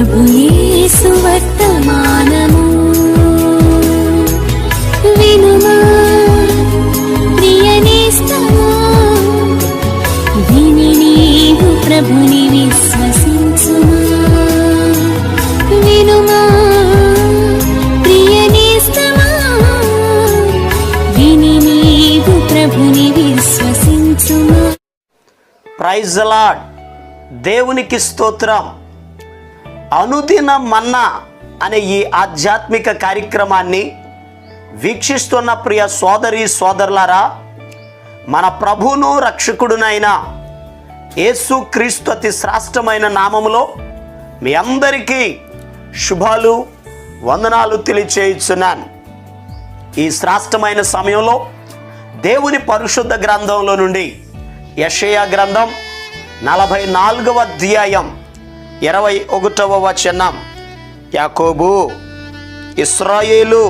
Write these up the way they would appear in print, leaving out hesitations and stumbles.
ప్రభు యేసు వర్తమానము వినుమా ప్రియనేస్తమా, విని నీవు ప్రభుని విశ్వసించుమా. వినుమా ప్రియనేస్తమా, విని నీవు ప్రభుని విశ్వసించుమా. Praise the lord. దేవునికి స్తోత్రం. అనుదిన మన్నా అనే ఈ ఆధ్యాత్మిక కార్యక్రమాన్ని వీక్షిస్తున్న ప్రియ సోదరి సోదరులారా, మన ప్రభువును రక్షకుడునైన యేసు క్రీస్తు అతి శ్రేష్టమైన నామములో మీ అందరికీ శుభాలు వందనాలు తెలియచేయుచున్నాను. ఈ శ్రేష్టమైన సమయంలో దేవుని పరిశుద్ధ గ్రంథంలో నుండి యెషయా గ్రంథం 44వ అధ్యాయం 21వ వచనం, యాకోబు ఇశ్రాయేలు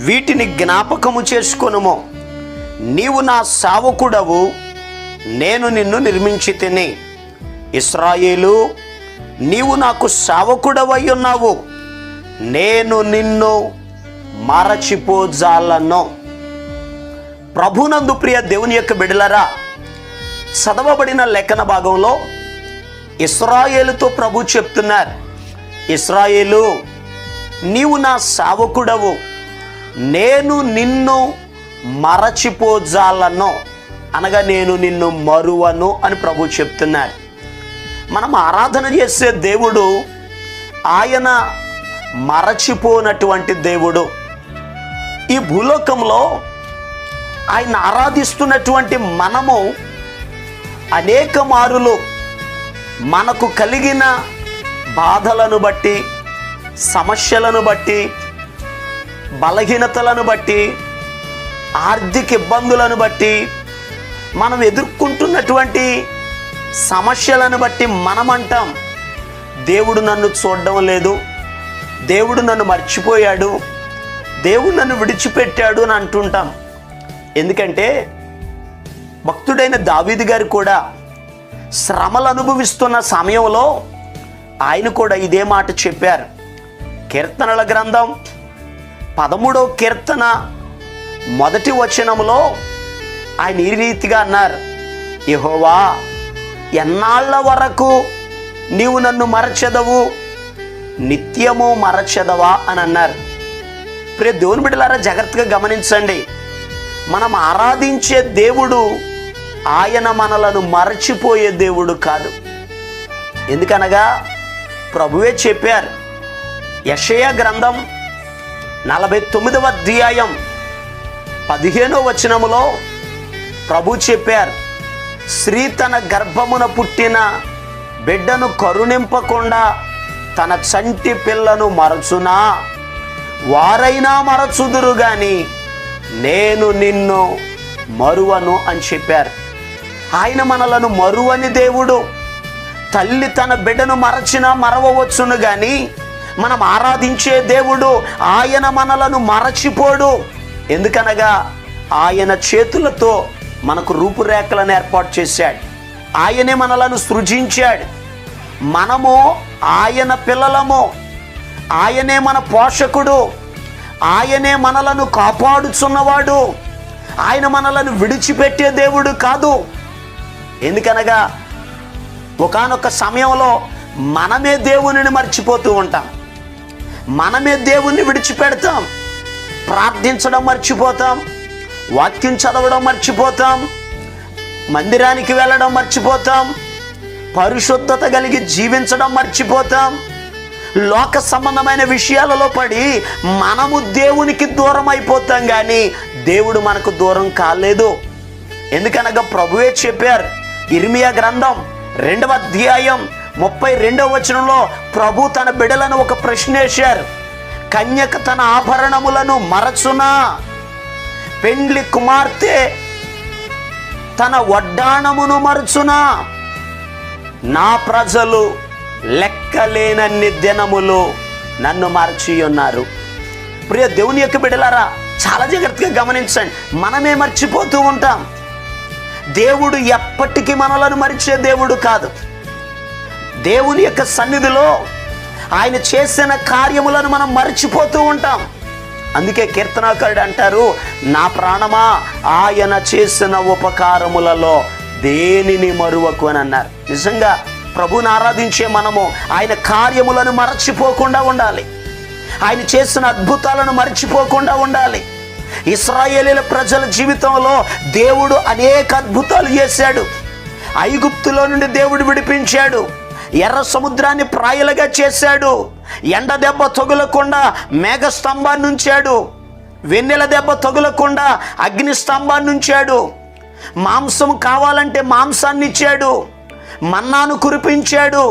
వీటిని జ్ఞాపకము చేసుకొనుము, నీవు నా సేవకుడవు, నేను నిన్ను నిర్మించితిని. ఇశ్రాయేలు నీవు నాకు సేవకుడవై ఉన్నావు, నేను నిన్ను మరచిపోజాలను. ప్రభునందు ప్రియ దేవుని యొక్క బిడ్డలారా, చదవబడిన లేఖన భాగంలో ఇశ్రాయేలుతో ప్రభు చెప్తున్నారు, ఇశ్రాయేలు నీవు నా సేవకుడవు, నేను నిన్ను మరచిపోజాలను, అనగా నేను నిన్ను మరువను అని ప్రభు చెప్తున్నారు. మనం ఆరాధన చేసే దేవుడు ఆయన మరచిపోనటువంటి దేవుడు. ఈ భూలోకంలో ఆయన ఆరాధిస్తున్నటువంటి మనము అనేక మారులు మనకు కలిగిన బాధలను బట్టి, సమస్యలను బట్టి, బలహీనతలను బట్టి, ఆర్థిక ఇబ్బందులను బట్టి, మనం ఎదుర్కొంటున్నటువంటి సమస్యలను బట్టి మనమంటాం, దేవుడు నన్ను చూడడం లేదు, దేవుడు నన్ను మర్చిపోయాడు, దేవుడు నన్ను విడిచిపెట్టాడు అని అంటుంటాం. ఎందుకంటే భక్తుడైన దావీదు గారు కూడా శ్రమలు అనుభవిస్తున్న సమయంలో ఆయన కూడా ఇదే మాట చెప్పారు. కీర్తనల గ్రంథం 13వ కీర్తన 1వ వచనములో ఆయన ఈ రీతిగా అన్నారు, యెహోవా ఎన్నాళ్ళ వరకు నీవు నన్ను మరచెదవు, నిత్యము మరచెదవా అని అన్నారు. ప్రియ దేవుని బిడ్డలారా, జాగ్రత్తగా గమనించండి. మనం ఆరాధించే దేవుడు ఆయన మనలను మరచిపోయే దేవుడు కాదు. ఎందుకనగా ప్రభువే చెప్పారు. యెషయా గ్రంథం 49వ అధ్యాయం 15వ వచనములో ప్రభు చెప్పారు, స్త్రీ తన గర్భమున పుట్టిన బిడ్డను కరుణింపకుండా తన చంటి పిల్లను మరచునా, వారైనా మరచుదురు గాని నేను నిన్ను మరువను అని చెప్పారు. ఆయన మనలను మరువని దేవుడు. తల్లి తన బిడ్డను మరచినా మరవవచ్చును కానీ మనం ఆరాధించే దేవుడు ఆయన మనలను మరచిపోడు. ఎందుకనగా ఆయన చేతులతో మనకు రూపురేఖలను ఏర్పాటు చేశాడు. ఆయనే మనలను సృజించాడు. మనము ఆయన పిల్లలము. ఆయనే మన పోషకుడు. ఆయనే మనలను కాపాడుచున్నవాడు. ఆయన మనలను విడిచిపెట్టే దేవుడు కాదు. ఎందుకనగా ఒకానొక సమయంలో మనమే దేవునిని మర్చిపోతూ ఉంటాం. మనమే దేవుణ్ణి విడిచిపెడతాం. ప్రార్థించడం మర్చిపోతాం, వాక్యం చదవడం మర్చిపోతాం, మందిరానికి వెళ్ళడం మర్చిపోతాం, పరిశుద్ధత కలిగి జీవించడం మర్చిపోతాం. లోక సంబంధమైన విషయాలలో పడి మనము దేవునికి దూరం అయిపోతాం, కానీ దేవుడు మనకు దూరం కాలేదు. ఎందుకనగా ప్రభువే చెప్పారు. ఇర్మియా గ్రంథం 2వ అధ్యాయం 32వ వచనంలో ప్రభు తన బిడ్డలను ఒక ప్రశ్న వేశారు. కన్యక తన ఆభరణములను మరచునా, పెండ్లి కుమార్తె తన వడ్డాణమును మరచునా? నా ప్రజలు లెక్కలేనన్ని దినములు నన్ను మరచి ఉన్నారు. ప్రియ దేవుని యొక్క బిడ్డలారా, చాలా జాగ్రత్తగా గమనించండి. మనమే మర్చిపోతూ ఉంటాం. దేవుడు ఎప్పటికీ మనలను మరిచే దేవుడు కాదు. దేవుని యొక్క సన్నిధిలో ఆయన చేసిన కార్యములను మనం మర్చిపోతూ ఉంటాం. అందుకే కీర్తనాకారుడు అంటారు, నా ప్రాణమా ఆయన చేసిన ఉపకారములలో దేనిని మరువకు అని అన్నారు. నిజంగా ప్రభువుని ఆరాధించే మనము ఆయన కార్యములను మరచిపోకుండా ఉండాలి. ఆయన చేసిన అద్భుతాలను మర్చిపోకుండా ఉండాలి. ఇశ్రాయేలీల ప్రజల జీవితంలో దేవుడు అనేక అద్భుతాలు చేశాడు. ఐగుప్తులో నుండి దేవుడు విడిపించాడు. ఎర్ర సముద్రాన్ని ప్రాయలుగా చేశాడు. ఎండ దెబ్బ తగులకుండా మేఘ స్తంభాన్ని ఉంచాడు. వెన్నెల దెబ్బ తగులకుండా అగ్ని స్తంభాన్ని ఉంచాడు. మాంసం కావాలంటే మాంసాన్ని ఇచ్చాడు. మన్నాను కురిపించాడు.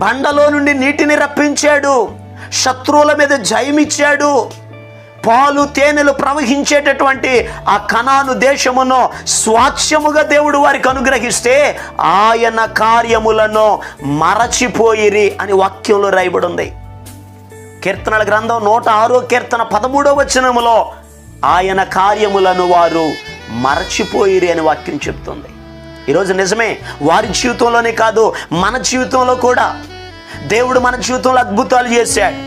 బండలో నుండి నీటిని రప్పించాడు. శత్రువుల మీద జయమిచ్చాడు. పాలు తేనెలు ప్రవహించేటటువంటి ఆ కనాను దేశమును స్వాస్థ్యముగా దేవుడు వారికి అనుగ్రహిస్తే ఆయన కార్యములను మరచిపోయిరి అని వాక్యంలో రాయబడి ఉంది. కీర్తనల గ్రంథం 106వ కీర్తన 13వ వచనములో ఆయన కార్యములను వారు మరచిపోయిరి అని వాక్యం చెప్తుంది. ఈరోజు నిజమే, వారి జీవితంలోనే కాదు మన జీవితంలో కూడా దేవుడు మన జీవితంలో అద్భుతాలు చేశాడు.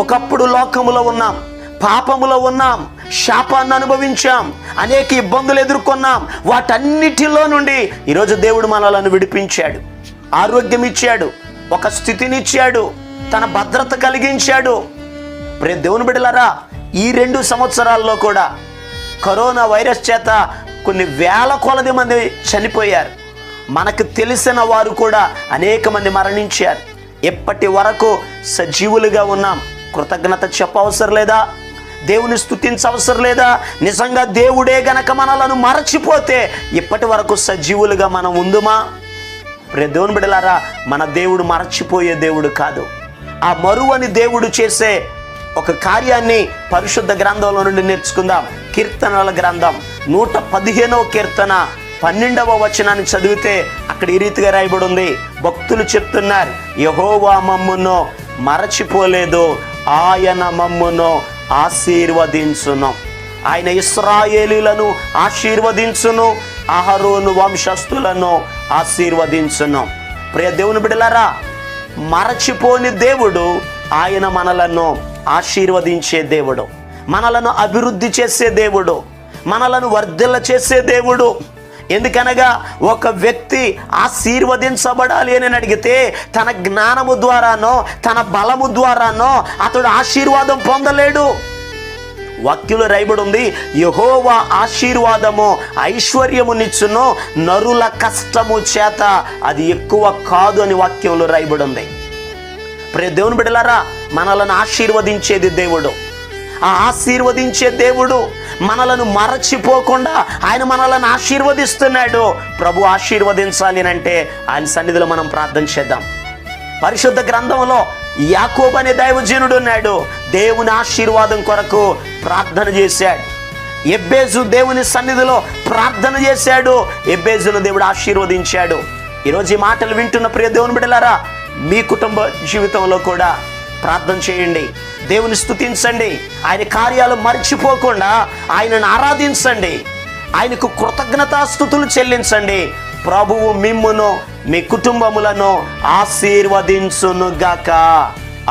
ఒకప్పుడు లోకములో ఉన్నాం, పాపములో ఉన్నాం, శాపాన్ని అనుభవించాం, అనేక ఇబ్బందులు ఎదుర్కొన్నాం. వాటన్నిటిలో నుండి ఈరోజు దేవుడు మనలను విడిపించాడు. ఆరోగ్యం ఇచ్చాడు, ఒక స్థితిని ఇచ్చాడు, తన భద్రత కలిగించాడు. ప్రియ దేవుని బిడ్డలారా, ఈ 2 సంవత్సరాల్లో కూడా కరోనా వైరస్ చేత కొన్ని వేల కొలది మంది చనిపోయారు. మనకు తెలిసిన వారు కూడా అనేక మంది మరణించారు. ఎప్పటి వరకు సజీవులుగా ఉన్నాం. కృతజ్ఞత చెప్పవసరం లేదా? దేవుని స్తుతించవసరం లేదా? నిజంగా దేవుడే గనక మనలను మరచిపోతే ఇప్పటి వరకు సజీవులుగా మనం ఉందుమా? ప్రియ దేవుని బిడ్డలారా, మన దేవుడు మరచిపోయే దేవుడు కాదు. ఆ మరువని దేవుడు చేసే ఒక కార్యాన్ని పరిశుద్ధ గ్రంథంలో నుండి నేర్చుకుందాం. కీర్తనల గ్రంథం 115వ కీర్తన 12వ వచనాన్ని చదివితే అక్కడ ఈ రీతిగా రాయబడి ఉంది. భక్తులు చెప్తున్నారు, యెహోవా మమ్మును మరచిపోలేదు, ఆయన మమ్మును ఆశీర్వదించును. ఆయన ఇశ్రాయేలీలను ఆశీర్వదించును, అహరోను వంశస్థులను ఆశీర్వదించును. ప్రియ దేవుని బిడ్డలారా, మరచిపోని దేవుడు ఆయన మనలను ఆశీర్వదించే దేవుడు, మనలను అభివృద్ధి చేసే దేవుడు, మనలను వర్ధిల్ల చేసే దేవుడు. ఎందుకనగా ఒక వ్యక్తి ఆశీర్వదించబడాలి అని అడిగితే తన జ్ఞానము ద్వారానో తన బలము ద్వారానో అతడు ఆశీర్వాదం పొందలేడు. వాక్యంలో రాయబడి ఉంది, యెహోవా ఆశీర్వాదము ఐశ్వర్యమునిచ్చును, నరుల కష్టము చేత అది ఎక్కువ కాదు అని వాక్యంలో రాయబడి ఉంది. ప్రియ దేవుని బిడ్డలారా, మనలను ఆశీర్వదించేది దేవుడు. ఆ ఆశీర్వదించే దేవుడు మనలను మరచిపోకుండా ఆయన మనలను ఆశీర్వదిస్తున్నాడు. ప్రభు ఆశీర్వదించాలి అంటే ఆయన సన్నిధిలో మనం ప్రార్థన చేద్దాం. పరిశుద్ధ గ్రంథంలో యాకోబు అనే దైవజనుడు ఉన్నాడు. దేవుని ఆశీర్వాదం కొరకు ప్రార్థన చేశాడు. ఎబ్బేజు దేవుని సన్నిధిలో ప్రార్థన చేశాడు. ఎబ్బేజును దేవుడు ఆశీర్వదించాడు. ఈరోజు ఈ మాటలు వింటున్న ప్రియ దేవుని బిడ్డలారా, మీ కుటుంబ జీవితంలో కూడా ప్రార్థన చేయండి. దేవుని స్తుతించండి. ఆయన కార్యాలు మర్చిపోకుండా ఆయనను ఆరాధించండి. ఆయనకు కృతజ్ఞతాస్తుతులు చెల్లించండి. ప్రభువు మిమ్మును మీ కుటుంబములను ఆశీర్వదించునుగాక.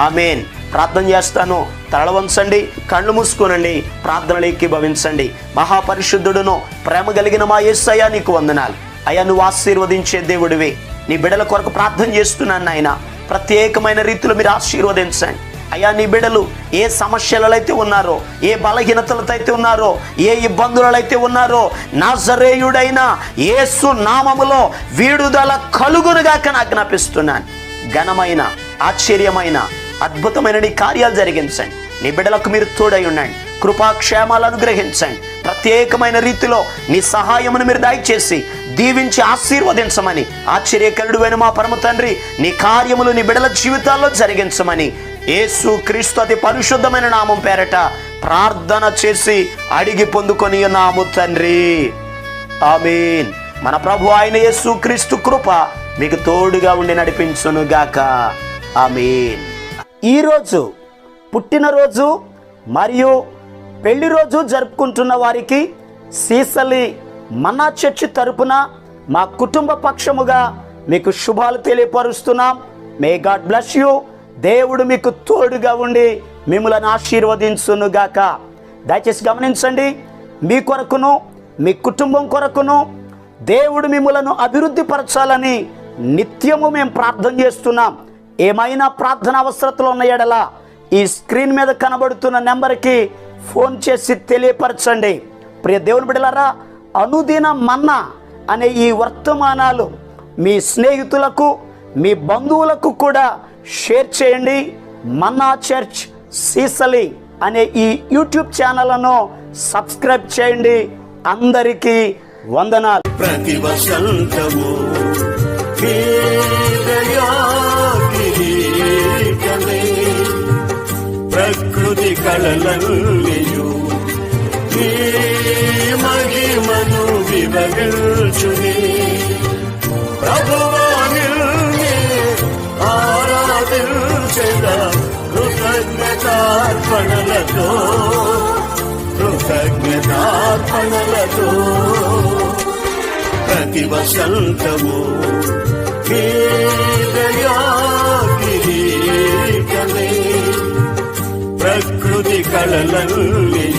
ఆమేన్. ప్రార్థన చేస్తాను. తలవంచండి, కళ్ళు మూసుకోనండి, ప్రార్థనలు ఏకీభవించండి. మహాపరిశుద్ధుడును ప్రేమ కలిగిన మా యేసయ్యా, నీకు వందనాలు. అయ్యా, నువ్వు ఆశీర్వదించే దేవుడివి. నీ బిడ్డల కొరకు ప్రార్థన చేస్తున్నాను నాయన. ప్రత్యేకమైన రీతిలో మీరు ఆశీర్వదించండి అయ్యా. నీ బిడ్డలు ఏ సమస్యలలో అయితే ఉన్నారో, ఏ బలహీనతలతో అయితే ఉన్నారో, ఏ ఇబ్బందులలో అయితే ఉన్నారో, నజరేయుడైన యేసు నామములో విడుదల కలుగునుగాక ఆజ్ఞాపిస్తున్నాను. ఘనమైన, ఆశ్చర్యమైన, అద్భుతమైన నీ కార్యాలు జరిగించండి. నీ బిడ్డలకు మీరు తోడై ఉండండి. కృపాక్షేమాలు అనుగ్రహించండి. ప్రత్యేకమైన రీతిలో నీ సహాయమును మీరు దయచేసి దీవించి ఆశీర్వదించమని, ఆశ్చర్యకరుడైన మా పరమ తండ్రి, నీ కార్యములు నీ బిడ్డల జీవితాల్లో జరిగించమని యేసు క్రీస్తు అతి పరిశుద్ధమైన నామం పేరట ప్రార్థన చేసి అడిగి పొందుకొని ఉన్నాము తండ్రి. ఆమేన్. మన ప్రభు అయిన యేసు క్రీస్తు కృప మీకు తోడుగా ఉండి నడిపించునుగాక. ఆమేన్. ఈరోజు పుట్టినరోజు మరియు పెళ్లి రోజు జరుపుకుంటున్న వారికి సీసలి మన్నా చర్చి తరపున మా కుటుంబ పక్షముగా మీకు శుభాలు తెలియపరుస్తున్నాం. May God bless you. దేవుడు మీకు తోడుగా ఉండి మిమ్మల్ని ఆశీర్వదించునుగాక. దయచేసి గమనించండి, మీ కొరకును మీ కుటుంబం కొరకును దేవుడు మిమ్మలను అభివృద్ధి పరచాలని నిత్యము మేము ప్రార్థన చేస్తున్నాం. ఏమైనా ప్రార్థన అవసరతలు ఉన్న యెడల ఈ స్క్రీన్ మీద కనబడుతున్న నెంబర్కి ఫోన్ చేసి తెలియపరచండి. ప్రియ దేవుని బిడ్డలారా, అనుదిన మన్నా అనే ఈ వర్తమానాలు మీ స్నేహితులకు మీ బంధువులకు కూడా షేర్ చేయండి. మన్నా చర్చ్ సీసలి అనే ఈ యూట్యూబ్ ఛానల్ను సబ్స్క్రైబ్ చేయండి. అందరికీ వందనాలు. ప్రతి వసంతము ప్రకృతి కళలన్నీయు నీ మహిమను వివరించుని. ప్రభువాని ఆరాధించెదా కృతజ్ఞతార్పణలతో ప్రతి వసంతము ప్రకృతి కళలన్నీ